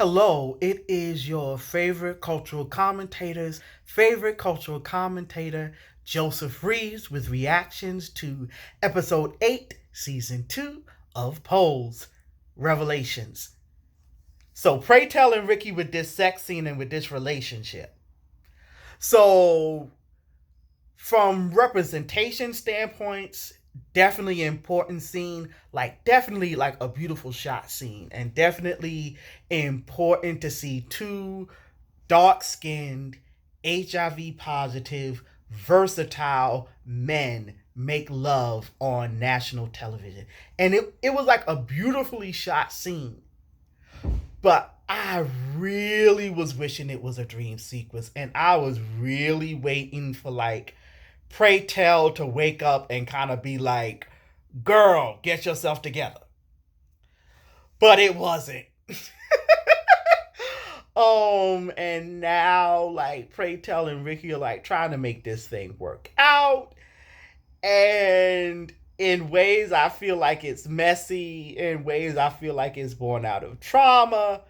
Hello, it is your favorite cultural commentator, Joseph Reeves, with reactions to episode 8, season 2 of Poles Revelations. So, pray tell and Ricky with this sex scene and with this relationship. So, from representation standpoints, definitely important scene, like definitely like a beautiful shot scene, and definitely important to see two dark-skinned, HIV positive, versatile men make love on national television. And it was like a beautifully shot scene, but I really was wishing it was a dream sequence, and I was really waiting for like Pray Tell to wake up and kind of be like, girl, get yourself together. But it wasn't. And now like Pray Tell and Ricky are like trying to make this thing work out. And in ways I feel like it's messy, in ways I feel like it's born out of trauma.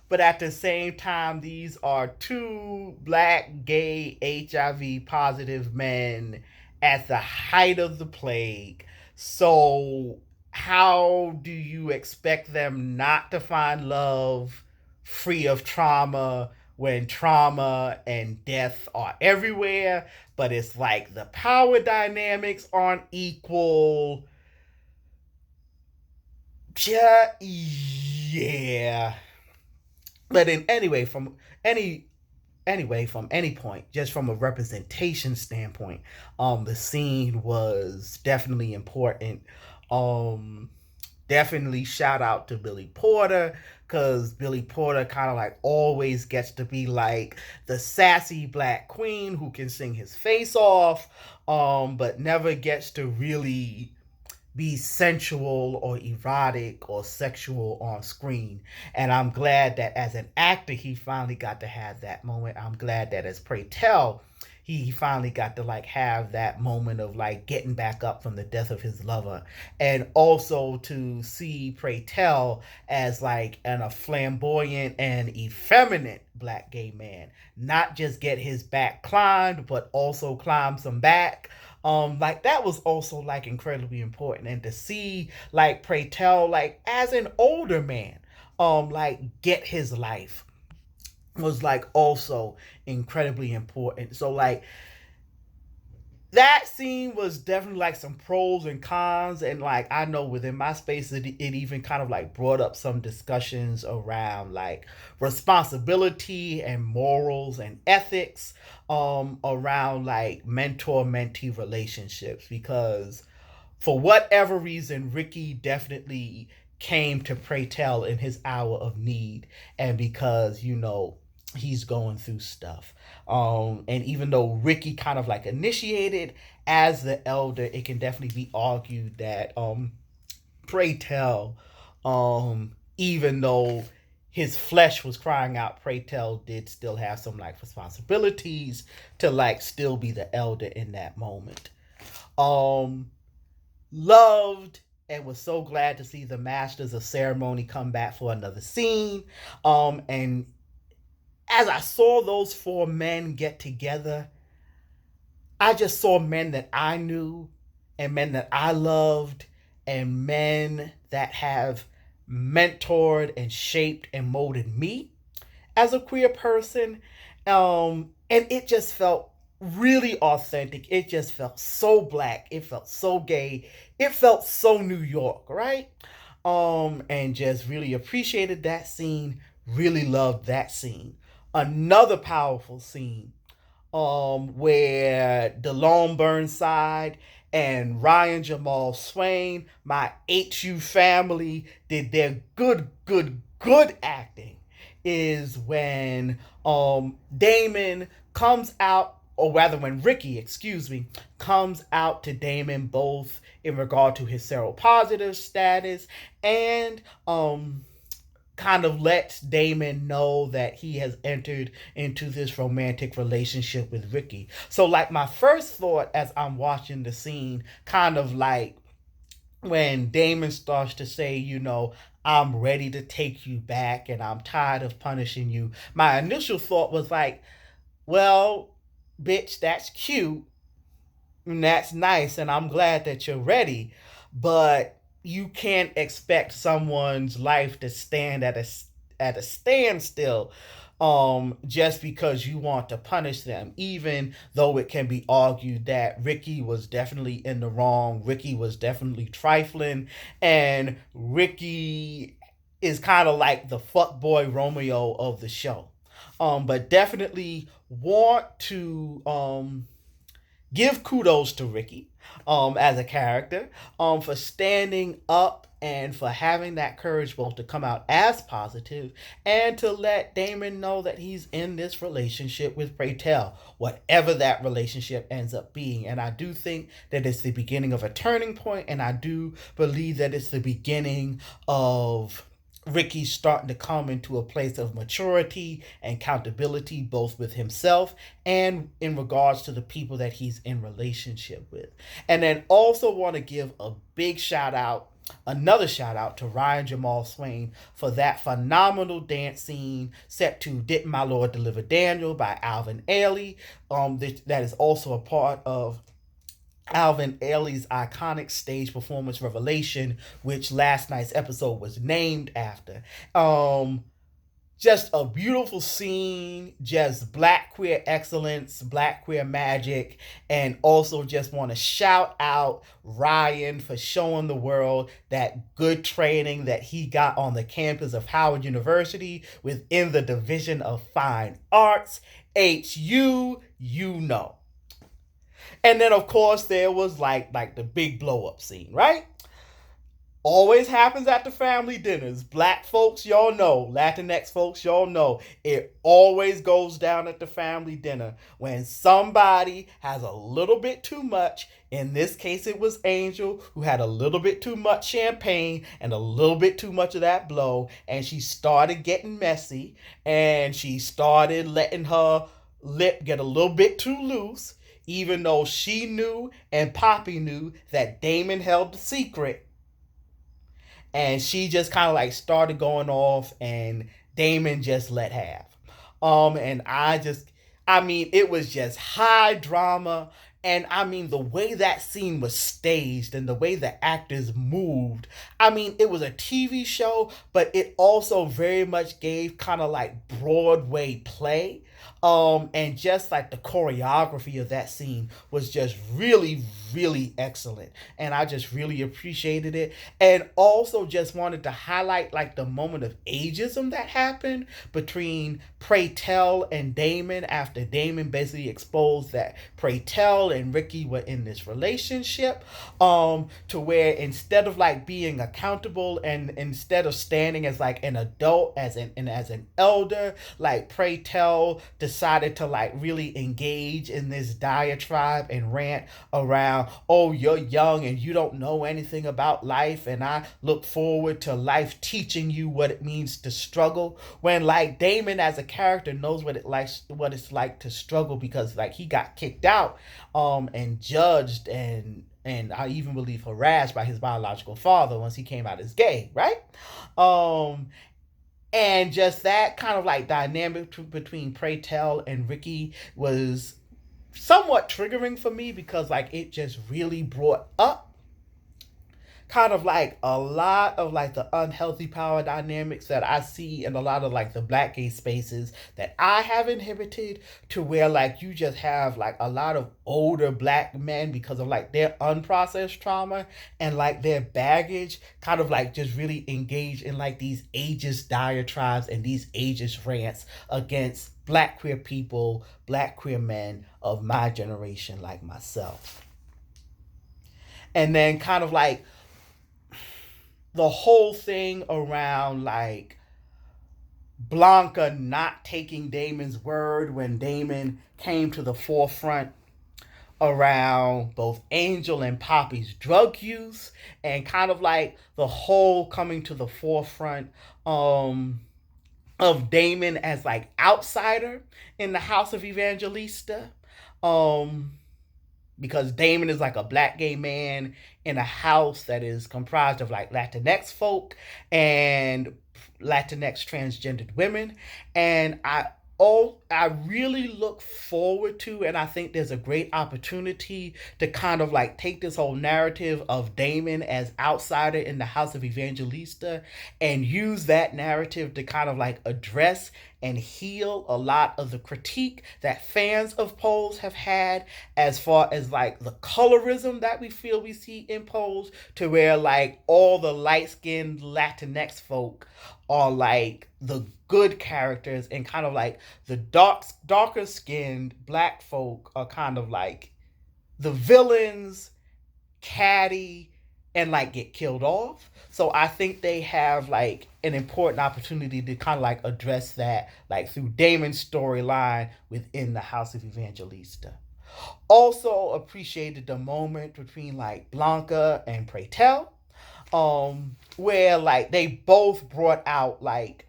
But at the same time, these are two black, gay, HIV positive men at the height of the plague. So, how do you expect them not to find love free of trauma when trauma and death are everywhere? But it's like the power dynamics aren't equal. Yeah. But in anyway, from any point, just from a representation standpoint, the scene was definitely important. Um, Definitely shout out to Billy Porter, because Billy Porter kind of like always gets to be like the sassy black queen who can sing his face off, but never gets to really be sensual or erotic or sexual on screen. And I'm glad that as an actor, he finally got to have that moment. I'm glad that as Pray Tell, he finally got to like have that moment of like getting back up from the death of his lover, and also to see Pray Tell as like a flamboyant and effeminate black gay man, not just get his back climbed but also climb some back. Like that was also like incredibly important, and to see like Pray Tell like as an older man like get his life was like also incredibly important. So like that scene was definitely like some pros and cons, and like I know within my space it even kind of like brought up some discussions around like responsibility and morals and ethics around like mentor mentee relationships, because for whatever reason Ricky definitely came to Pray Tell in his hour of need, and because he's going through stuff. And even though Ricky kind of like initiated as the elder, it can definitely be argued that Pray Tell, even though his flesh was crying out, Pray Tell did still have some like responsibilities to like still be the elder in that moment. Um, Loved and was so glad to see the masters of ceremony come back for another scene. And as I saw those four men get together, I just saw men that I knew and men that I loved and men that have mentored and shaped and molded me as a queer person. And it just felt really authentic. It just felt so black. It felt so gay. It felt so New York, right? And just really appreciated that scene. Really loved that scene. Another powerful scene where DeLone Burnside and Ryan Jamal Swain, my HU family, did their good acting, is when Damon comes out, or rather when Ricky, excuse me, comes out to Damon, both in regard to his seropositive status and kind of lets Damon know that he has entered into this romantic relationship with Ricky. So like my first thought as I'm watching the scene kind of like when Damon starts to say, I'm ready to take you back and I'm tired of punishing you, my initial thought was like, well, bitch, that's cute and that's nice and I'm glad that you're ready, but you can't expect someone's life to stand at a standstill just because you want to punish them, even though it can be argued that Ricky was definitely in the wrong. Ricky was definitely trifling, and Ricky is kind of like the fuckboy Romeo of the show. But definitely want to give kudos to Ricky as a character for standing up and for having that courage both to come out as positive and to let Damon know that he's in this relationship with Pray Tell, whatever that relationship ends up being. And I do think that it's the beginning of a turning point, and I do believe that it's the beginning of Ricky's starting to come into a place of maturity and accountability, both with himself and in regards to the people that he's in relationship with. And then also want to give a big another shout out to Ryan Jamal Swain for that phenomenal dance scene set to Didn't My Lord Deliver Daniel by Alvin Ailey. That is also a part of Alvin Ailey's iconic stage performance Revelation, which last night's episode was named after. Just a beautiful scene, just black queer excellence, black queer magic, and also just want to shout out Ryan for showing the world that good training that he got on the campus of Howard University within the Division of Fine Arts. HU, you know. And then of course there was like the big blow up scene, right? Always happens at the family dinners. Black folks, y'all know. Latinx folks, y'all know. It always goes down at the family dinner when somebody has a little bit too much. In this case, it was Angel who had a little bit too much champagne and a little bit too much of that blow. And she started getting messy and she started letting her lip get a little bit too loose, even though she knew and Poppy knew that Damon held the secret. And she just kind of like started going off, and Damon just let have. And I mean, it was just high drama. And I mean, the way that scene was staged and the way the actors moved, I mean, it was a TV show, but it also very much gave kind of like Broadway play. And just like the choreography of that scene was just really, really excellent. And I just really appreciated it. And also just wanted to highlight like the moment of ageism that happened between Pray Tell and Damon after Damon basically exposed that Pray Tell and Ricky were in this relationship. To where instead of like being accountable and instead of standing as like an adult, as an elder, like Pray Tell decided to like really engage in this diatribe and rant around, oh, you're young and you don't know anything about life, and I look forward to life teaching you what it means to struggle. When like Damon as a character knows what it's like to struggle, because like he got kicked out and judged and I even believe harassed by his biological father once he came out as gay, right? Um, and just that kind of like dynamic between Pray Tell and Ricky was somewhat triggering for me, because like it just really brought up kind of like a lot of like the unhealthy power dynamics that I see in a lot of like the black gay spaces that I have inhibited, to where like you just have like a lot of older black men, because of like their unprocessed trauma and like their baggage, kind of like just really engage in like these ageist diatribes and these ageist rants against black queer people, black queer men of my generation like myself. And then kind of like the whole thing around like Blanca not taking Damon's word when Damon came to the forefront around both Angel and Poppy's drug use, and kind of like the whole coming to the forefront of Damon as like outsider in the house of Evangelista. Um because Damon is like a black gay man in a house that is comprised of like Latinx folk and Latinx transgendered women. And I really look forward to, and I think there's a great opportunity to kind of like take this whole narrative of Damon as outsider in the house of Evangelista and use that narrative to kind of like address and heal a lot of the critique that fans of Pose have had, as far as like the colorism that we feel we see in Pose, to where like all the light-skinned Latinx folk are like the good characters, and kind of like the darker skinned black folk are kind of like the villains, catty, and like get killed off. So I think they have like an important opportunity to kind of like address that like through Damon's storyline within the House of Evangelista. Also appreciated the moment between like Blanca and Pretel, where like they both brought out like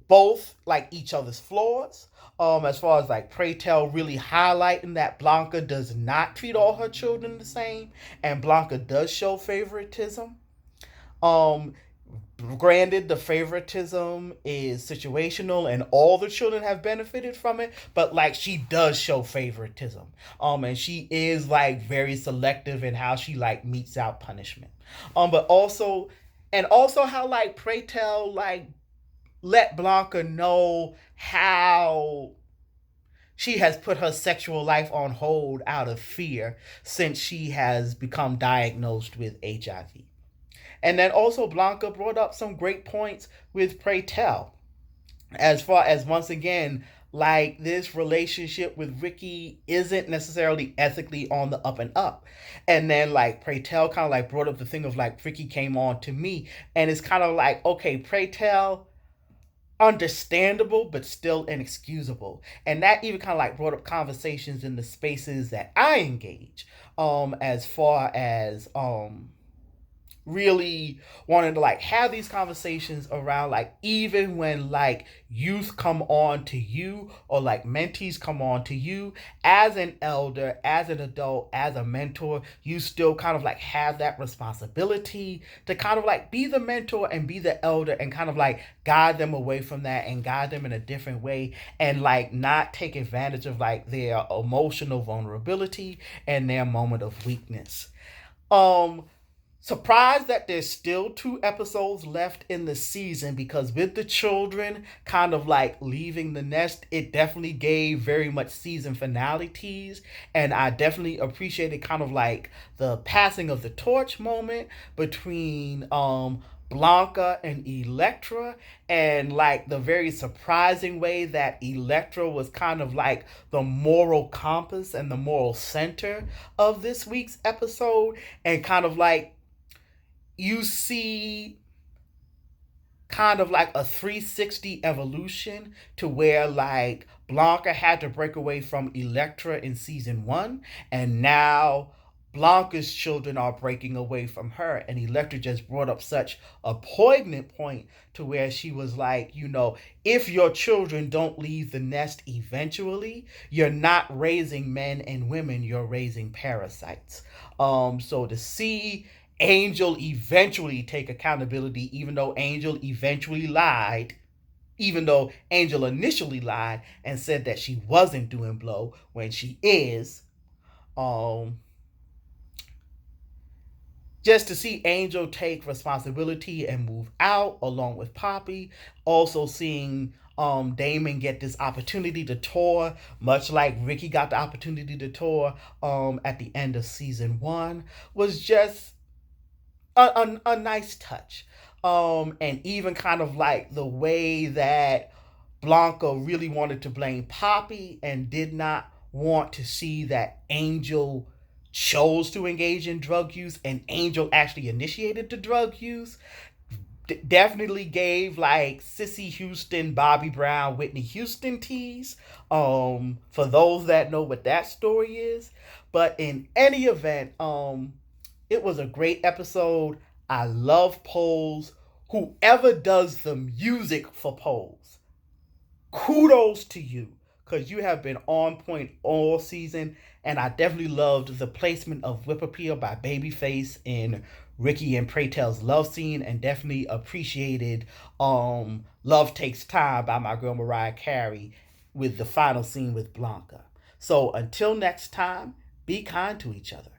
both like each other's flaws. As far as like Pretel really highlighting that Blanca does not treat all her children the same, and Blanca does show favoritism. Um, Granted, the favoritism is situational and all the children have benefited from it, but like she does show favoritism. And she is like very selective in how she like meets out punishment. But also, and also how like Pretel like let Blanca know how she has put her sexual life on hold out of fear since she has become diagnosed with HIV. And then also Blanca brought up some great points with Pray Tell, as far as once again like this relationship with Ricky isn't necessarily ethically on the up and up. And then like Pray Tell kind of like brought up the thing of like Ricky came on to me, and it's kind of like, okay, Pray Tell, understandable but still inexcusable. And that even kind of like brought up conversations in the spaces that I engage, as far as really wanting to like have these conversations around like even when like youth come on to you, or like mentees come on to you, as an elder, as an adult, as a mentor, you still kind of like have that responsibility to kind of like be the mentor and be the elder and kind of like guide them away from that and guide them in a different way, and like not take advantage of like their emotional vulnerability and their moment of weakness. um Surprised that there's still 2 episodes left in the season, because with the children kind of like leaving the nest, it definitely gave very much season finale tease. And I definitely appreciated kind of like the passing of the torch moment between Blanca and Electra, and like the very surprising way that Electra was kind of like the moral compass and the moral center of this week's episode, and kind of like you see kind of like a 360 evolution, to where like Blanca had to break away from Electra in season 1, and now Blanca's children are breaking away from her. And Electra just brought up such a poignant point, to where she was like, if your children don't leave the nest eventually, you're not raising men and women, you're raising parasites. So to see Angel eventually take accountability, even though Angel eventually lied, even though Angel initially lied and said that she wasn't doing blow when she is. Just to see Angel take responsibility and move out along with Poppy. Also seeing Damon get this opportunity to tour, much like Ricky got the opportunity to tour at the end of season 1, was just a nice touch. And even kind of like the way that Blanca really wanted to blame Poppy and did not want to see that Angel chose to engage in drug use, and Angel actually initiated the drug use. Definitely gave like Cissy Houston, Bobby Brown, Whitney Houston tease, for those that know what that story is. But in any event, it was a great episode. I love Pose. Whoever does the music for Pose, kudos to you. because you have been on point all season. And I definitely loved the placement of Whip Appeal by Babyface in Ricky and Praytel's love scene, and definitely appreciated Love Takes Time by my girl Mariah Carey with the final scene with Blanca. So until next time, be kind to each other.